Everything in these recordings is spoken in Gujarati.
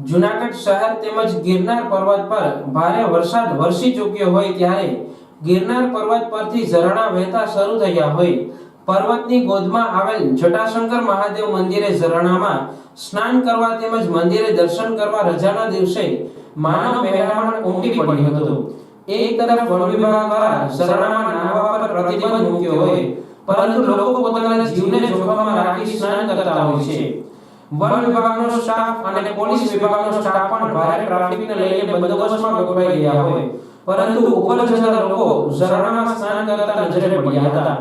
જૂનાગઢ શહેર તેમજ ગિરનાર પર્વત પર ભારે વરસાદ વરસી ચૂક્યો હોય ત્યારે ગિરનાર પર્વત પરથી ઝરણા વહેતા શરૂ થયા હોય પર્વતની ગોદમાં આવેલ જટાશંકર મહાદેવ મંદિરે ઝરણામાં સ્નાન કરવા તેમજ મંદિરે દર્શન કરવા રજાના દિવસે માનવ મહેરામણ ઉમટી પડ્યું હતું। એક તરફ વન વિભાગ દ્વારા ઝરણામાં નાહવા પર પ્રતિબંધ મૂક્યો હોય પરંતુ લોકો પોતાના જીવને જોખમમાં રાખી સ્નાન કરતા હોય છે। वन विभागનો સ્ટાફ અને પોલીસ વિભાગનો સ્ટાફ પણ ભારે ટ્રાફિકને લઈને બંદોબસ્તમાં ગોઠવાઈ ગયા હોય પરંતુ ઉપર જતા લોકો ઝરણામાં સ્નાન કરતા નજરે પડ્યા હતા।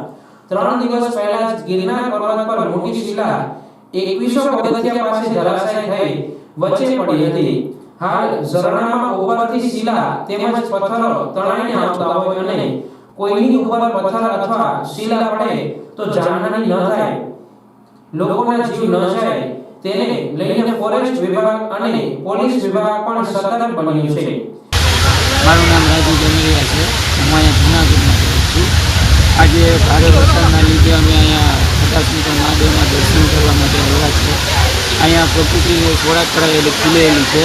3 દિવસ પહેલા જ ગિરનાર પર્વત પર મોટી શિલા 2100 પગથિયા પાસે ધરાશાયી થઈ વચ્ચે પડી હતી। હાલ ઝરણામાં ઉપરથી શિલા તેમજ પથ્થરો તણાઈને આવતા હોય અને કોઈની ઉપર પથ્થર અથવા શિલા પડે તો જાનહાનિ ન થાય, લોકોના જીવ ન જાય તેને લઈને ફોરેસ્ટ વિભાગ અને પોલીસ વિભાગ પણ સતર્ક બન્યું છે। મારું નામ રાજુ જમરિયા છે। હું અહીંયા જૂનાગઢમાં રહું છું। આજે ભારે વરસાદના લીધે અમે અહીંયા જટાશંકર મહાદેવના દર્શન કરવા માટે આવ્યા છે। અહીંયા પ્રકૃતિ થોડાક કરાયેલી ખીલેલી છે।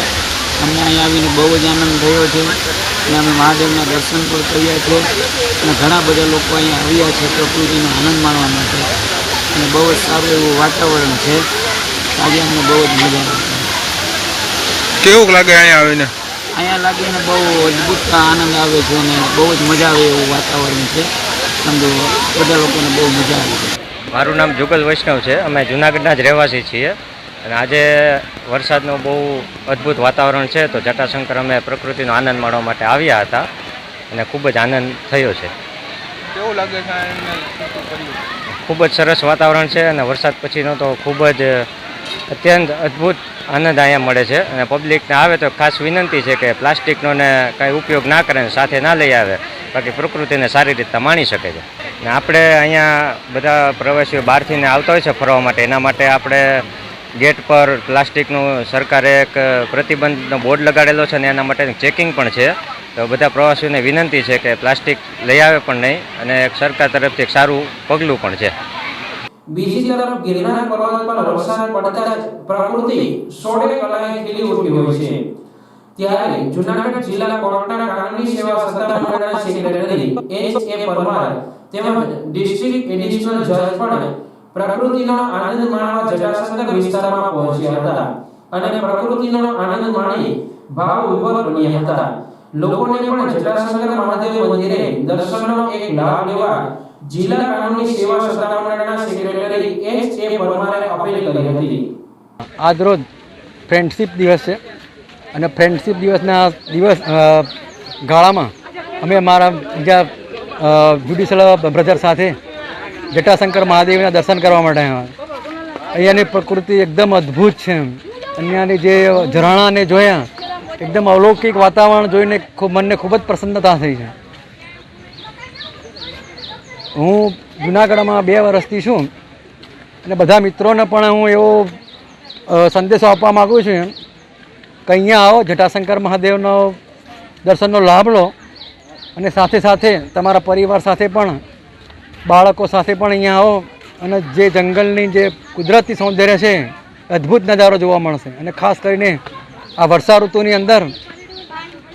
અમને અહીંયા આવીને બહુ જ આનંદ થયો છે અને અમે મહાદેવના દર્શન પણ કર્યા છે અને ઘણા બધા લોકો અહીંયા આવ્યા છે પ્રકૃતિનો આનંદ માણવા માટે અને બહુ જ સારું એવું વાતાવરણ છે। આજે અમને બહુ જ મજા આવે છે। કેવું લાગે અહીંયા આવીને? અહીંયા લાગીને બહુ અદ્ભુત આનંદ આવે છે અને બહુ જ મજા આવે એવું વાતાવરણ છે। સમજો બધા લોકોને બહુ મજા આવે છે। મારું નામ જુગલ વૈષ્ણવ છે। અમે જૂનાગઢના જ રહેવાસી છીએ અને આજે વરસાદનું બહુ અદ્ભુત વાતાવરણ છે તો જટાશંકર અમે પ્રકૃતિનો આનંદ માણવા માટે આવ્યા હતા અને ખૂબ જ આનંદ થયો છે। કેવું લાગે છે? ખૂબ જ સરસ વાતાવરણ છે અને વરસાદ પછીનો તો ખૂબ જ અત્યંત અદ્ભુત આનંદ અહીંયા મળે છે અને પબ્લિકને આવે તો ખાસ વિનંતી છે કે પ્લાસ્ટિકનો ને કાંઈ ઉપયોગ ના કરે ને સાથે ના લઈ આવે, બાકી પ્રકૃતિને સારી રીતે માણી શકે છે। ને આપણે અહીંયા બધા પ્રવાસીઓ બહારથી આવતા હોય છે ફરવા માટે, એના માટે આપણે ગેટ પર પ્લાસ્ટિકનું સરકારે એક પ્રતિબંધનો બોર્ડ લગાડેલો છે અને એના માટે ચેકિંગ પણ છે। તો બધા પ્રવાસીઓને વિનંતી છે કે પ્લાસ્ટિક લઈ આવે પણ નહીં અને સરકાર તરફથી એક સારું પગલું પણ છે। બીજી તરફ ગિરનાર પર્વત પર વરસાદ પડતા જ પ્રકૃતિ સોળે કલાએ ખીલી ઉઠી હોય છે ત્યારે જૂનાગઢ જિલ્લા કોર્ટના કાનૂની સેવા સત્તામંડળના સેક્રેટરી H.A. પરમાર તેમજ ડિસ્ટ્રિક્ટ એડિશનલ જજ પણ પ્રકૃતિનો આનંદ માણવા જટાશંકર વિસ્તારમાં પહોંચ્યા હતા અને પ્રકૃતિનો આનંદ માણી ભાવ વિભોર બન્યા હતા। લોકોને પણ જટાશંકર મહાદેવ મંદિરે દર્શનનો એક લાભ લેવા જિલ્લા કાનૂની સેવા સત્તામંડળના સેક્રેટરી H.A. પરમારે અપીલ કરી હતી। આજરોજ ફ્રેન્ડશિપ દિવસ છે અને ફ્રેન્ડશિપ દિવસના ગાળામાં અમે અમારા બીજા જ્યુડિશિયલ બ્રધર સાથે જટાશંકર મહાદેવના દર્શન કરવા માટે આવ્યા। અહીંયાની પ્રકૃતિ એકદમ અદ્ભુત છે। અહીંયાની જે ઝરણાને જોયા એકદમ અલૌકિક વાતાવરણ જોઈને મનને ખૂબ જ પ્રસન્નતા થઈ છે। હું જૂનાગઢમાં 2 વર્ષથી છું અને બધા મિત્રોને પણ હું એવો સંદેશો આપવા માગું છું કે અહીંયા આવો, જટાશંકર મહાદેવનો દર્શનનો લાભ લો અને સાથે સાથે તમારા પરિવાર સાથે પણ બાળકો સાથે પણ અહીંયા આવો અને જે જંગલની જે કુદરતી સૌંદર્ય છે અદ્ભુત નજારો જોવા મળશે અને ખાસ કરીને આ વર્ષા ઋતુની અંદર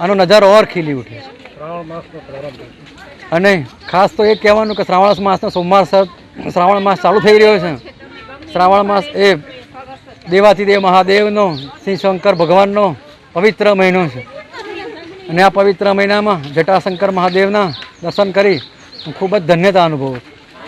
આનો નજારો ઓર ખીલી ઉઠે છે। અને ખાસ તો એ કહેવાનું કે શ્રાવણ માસનો સોમવાર શ્રાવણ માસ ચાલુ થઈ રહ્યો છે। શ્રાવણ માસ એ દેવાધિદેવ મહાદેવનો, શ્રી શંકર ભગવાનનો પવિત્ર મહિનો છે અને આ પવિત્ર મહિનામાં જટાશંકર મહાદેવના દર્શન કરી હું ખૂબ જ ધન્યતા અનુભવું છું।